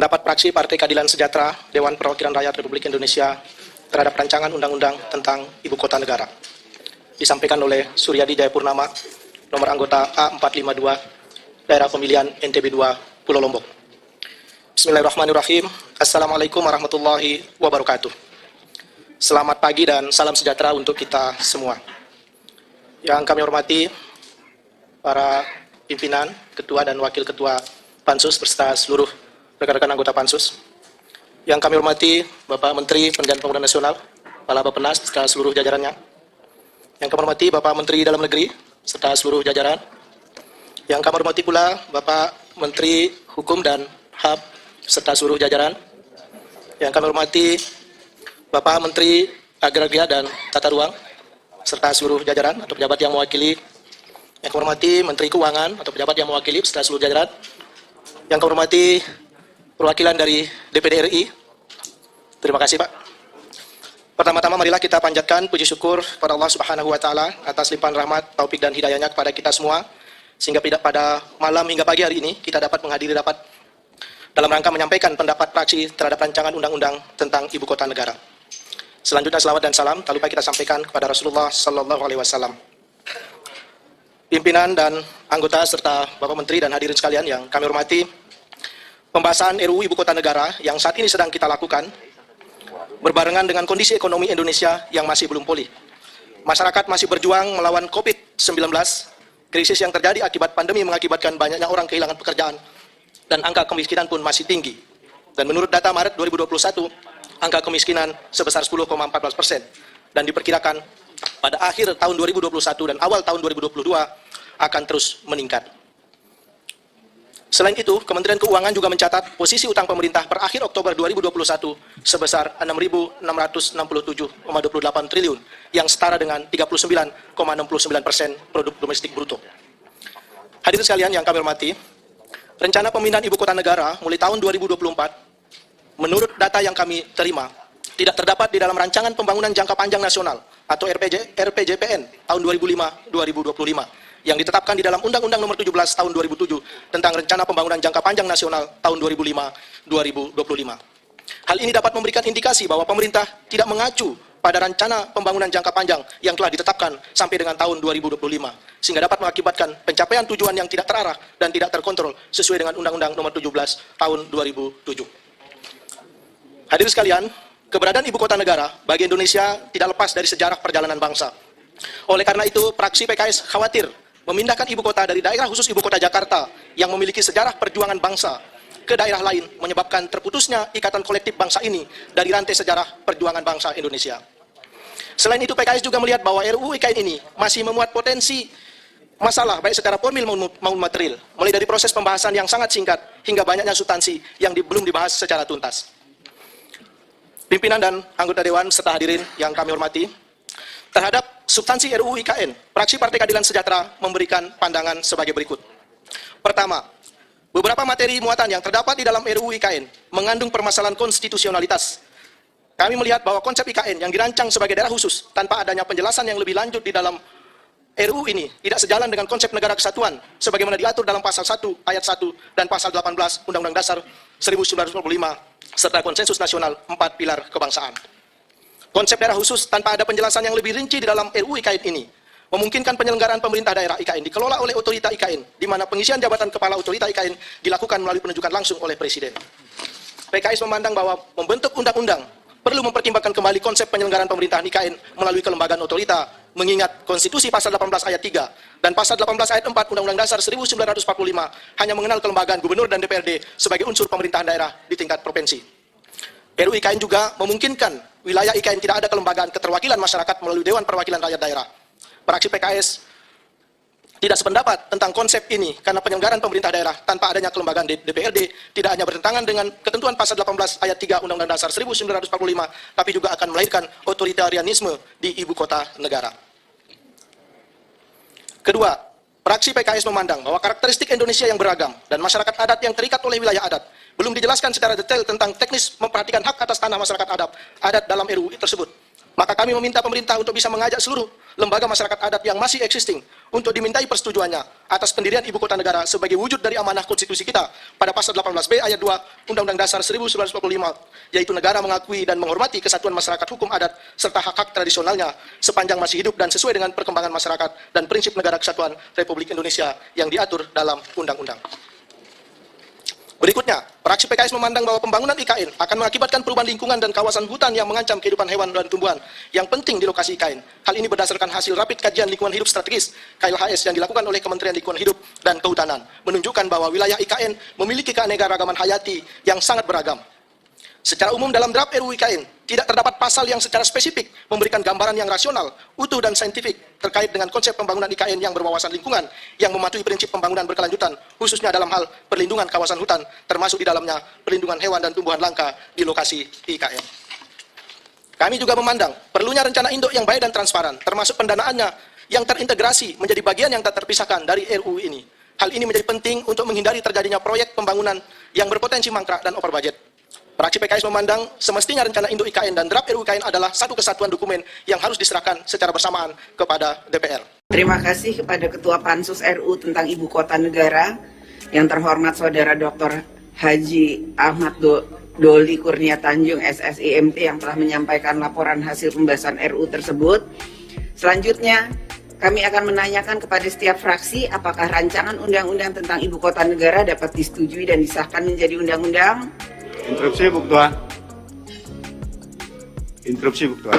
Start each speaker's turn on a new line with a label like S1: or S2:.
S1: Pendapat fraksi Partai Keadilan Sejahtera Dewan Perwakilan Rakyat Republik Indonesia terhadap rancangan undang-undang tentang Ibu Kota Negara disampaikan oleh Suryadi Jayapurnama, nomor anggota A452, daerah pemilihan NTB 2, Pulau Lombok. Bismillahirrahmanirrahim. Assalamualaikum warahmatullahi wabarakatuh. Selamat pagi dan salam sejahtera untuk kita semua. Yang kami hormati para pimpinan, ketua dan wakil ketua Pansus beserta seluruh rekan-rekan anggota Pansus. Yang kami hormati Bapak Menteri Pendidikan Pembangunan Nasional, Kepala Bappenas serta seluruh jajarannya. Yang kami hormati Bapak Menteri Dalam Negeri serta seluruh jajaran. Yang kami hormati pula Bapak Menteri Hukum dan HAM serta seluruh jajaran. Yang kami hormati Bapak Menteri Agraria dan Tata Ruang serta seluruh jajaran atau pejabat yang mewakili. Yang kami hormati Menteri Keuangan atau pejabat yang mewakili serta seluruh jajaran. Yang kami hormati perwakilan dari DPD RI. Terima kasih, Pak. Pertama-tama marilah kita panjatkan puji syukur kepada Allah Subhanahu wa taala atas limpahan rahmat, taufik dan hidayahnya kepada kita semua sehingga pada malam hingga pagi hari ini kita dapat menghadiri rapat dalam rangka menyampaikan pendapat fraksi terhadap rancangan undang-undang tentang Ibu Kota Negara. Selanjutnya selawat dan salam tak lupa kita sampaikan kepada Rasulullah sallallahu alaihi wasallam. Pimpinan dan anggota serta Bapak Menteri dan hadirin sekalian yang kami hormati, pembahasan RUU Ibu Kota Negara yang saat ini sedang kita lakukan berbarengan dengan kondisi ekonomi Indonesia yang masih belum pulih. Masyarakat masih berjuang melawan COVID-19, krisis yang terjadi akibat pandemi mengakibatkan banyaknya orang kehilangan pekerjaan dan angka kemiskinan pun masih tinggi. Dan menurut data Maret 2021, angka kemiskinan sebesar 10,14% dan diperkirakan pada akhir tahun 2021 dan awal tahun 2022 akan terus meningkat. Selain itu, Kementerian Keuangan juga mencatat posisi utang pemerintah per akhir Oktober 2021 sebesar 6.667,28 triliun yang setara dengan 39,69% produk domestik bruto. Hadirin sekalian yang kami hormati, rencana pemindahan Ibu Kota Negara mulai tahun 2024 menurut data yang kami terima tidak terdapat di dalam Rancangan Pembangunan Jangka Panjang Nasional atau RPJPN tahun 2005-2025 yang ditetapkan di dalam Undang-Undang Nomor 17 Tahun 2007 tentang Rencana Pembangunan Jangka Panjang Nasional tahun 2005-2025. Hal ini dapat memberikan indikasi bahwa pemerintah tidak mengacu pada Rencana Pembangunan Jangka Panjang yang telah ditetapkan sampai dengan tahun 2025, sehingga dapat mengakibatkan pencapaian tujuan yang tidak terarah dan tidak terkontrol sesuai dengan Undang-Undang Nomor 17 Tahun 2007. Hadirin sekalian, keberadaan Ibu Kota Negara bagi Indonesia tidak lepas dari sejarah perjalanan bangsa. Oleh karena itu, fraksi PKS khawatir memindahkan ibu kota dari daerah khusus ibu kota Jakarta yang memiliki sejarah perjuangan bangsa ke daerah lain menyebabkan terputusnya ikatan kolektif bangsa ini dari rantai sejarah perjuangan bangsa Indonesia. Selain itu, PKS juga melihat bahwa RUU IKN ini masih memuat potensi masalah baik secara formil maupun material, mulai dari proses pembahasan yang sangat singkat hingga banyaknya substansi yang belum dibahas secara tuntas. Pimpinan dan anggota Dewan serta hadirin yang kami hormati, terhadap substansi RUU IKN, fraksi Partai Keadilan Sejahtera memberikan pandangan sebagai berikut. Pertama, beberapa materi muatan yang terdapat di dalam RUU IKN mengandung permasalahan konstitusionalitas. Kami melihat bahwa konsep IKN yang dirancang sebagai daerah khusus tanpa adanya penjelasan yang lebih lanjut di dalam RUU ini tidak sejalan dengan konsep negara kesatuan sebagaimana diatur dalam pasal 1 ayat 1 dan pasal 18 Undang-Undang Dasar 1945 serta konsensus nasional 4 pilar kebangsaan. Konsep daerah khusus tanpa ada penjelasan yang lebih rinci di dalam RUU IKN ini memungkinkan penyelenggaraan pemerintah daerah IKN dikelola oleh otorita IKN, di mana pengisian jabatan kepala otorita IKN dilakukan melalui penunjukan langsung oleh Presiden. PKS memandang bahwa membentuk undang-undang perlu mempertimbangkan kembali konsep penyelenggaraan pemerintahan IKN melalui kelembagaan otorita, mengingat Konstitusi Pasal 18 Ayat 3 dan Pasal 18 Ayat 4 Undang-Undang Dasar 1945 hanya mengenal kelembagaan gubernur dan DPRD sebagai unsur pemerintahan daerah di tingkat provinsi. RUU IKN juga memungkinkan wilayah IKN tidak ada kelembagaan keterwakilan masyarakat melalui Dewan Perwakilan Rakyat Daerah. Fraksi PKS tidak sependapat tentang konsep ini karena penyelenggaraan pemerintah daerah tanpa adanya kelembagaan DPRD tidak hanya bertentangan dengan ketentuan pasal 18 ayat 3 Undang-Undang Dasar 1945, tapi juga akan melahirkan otoritarianisme di ibu kota negara. Kedua, fraksi PKS memandang bahwa karakteristik Indonesia yang beragam dan masyarakat adat yang terikat oleh wilayah adat belum dijelaskan secara detail tentang teknis memperhatikan hak atas tanah masyarakat adat dalam RUU tersebut. Maka kami meminta pemerintah untuk bisa mengajak seluruh lembaga masyarakat adat yang masih existing untuk dimintai persetujuannya atas pendirian Ibu Kota Negara sebagai wujud dari amanah konstitusi kita pada pasal 18B ayat 2 Undang-Undang Dasar 1945, yaitu negara mengakui dan menghormati kesatuan masyarakat hukum adat serta hak-hak tradisionalnya sepanjang masih hidup dan sesuai dengan perkembangan masyarakat dan prinsip negara kesatuan Republik Indonesia yang diatur dalam undang-undang. Berikutnya, fraksi PKS memandang bahwa pembangunan IKN akan mengakibatkan perubahan lingkungan dan kawasan hutan yang mengancam kehidupan hewan dan tumbuhan yang penting di lokasi IKN. Hal ini berdasarkan hasil rapid kajian lingkungan hidup strategis KLHS yang dilakukan oleh Kementerian Lingkungan Hidup dan Kehutanan, menunjukkan bahwa wilayah IKN memiliki keanekaragaman hayati yang sangat beragam. Secara umum dalam draft RUU IKN tidak terdapat pasal yang secara spesifik memberikan gambaran yang rasional, utuh dan saintifik terkait dengan konsep pembangunan IKN yang berwawasan lingkungan yang mematuhi prinsip pembangunan berkelanjutan, khususnya dalam hal perlindungan kawasan hutan, termasuk di dalamnya perlindungan hewan dan tumbuhan langka di lokasi IKN. Kami juga memandang perlunya rencana induk yang baik dan transparan, termasuk pendanaannya yang terintegrasi menjadi bagian yang tak terpisahkan dari RUU ini. Hal ini menjadi penting untuk menghindari terjadinya proyek pembangunan yang berpotensi mangkrak dan over budget. Fraksi PKS memandang semestinya rencana induk IKN dan draft RUU IKN adalah satu kesatuan dokumen yang harus diserahkan secara bersamaan kepada DPR.
S2: Terima kasih kepada Ketua Pansus RU tentang Ibu Kota Negara, yang terhormat Saudara Dr. Haji Ahmad Doli Kurnia Tanjung, SSIMT, yang telah menyampaikan laporan hasil pembahasan RU tersebut. Selanjutnya, kami akan menanyakan kepada setiap fraksi apakah rancangan undang-undang tentang Ibu Kota Negara dapat disetujui dan disahkan menjadi undang-undang.
S3: Interupsi, Bu Ketua. Interupsi, Bu Ketua.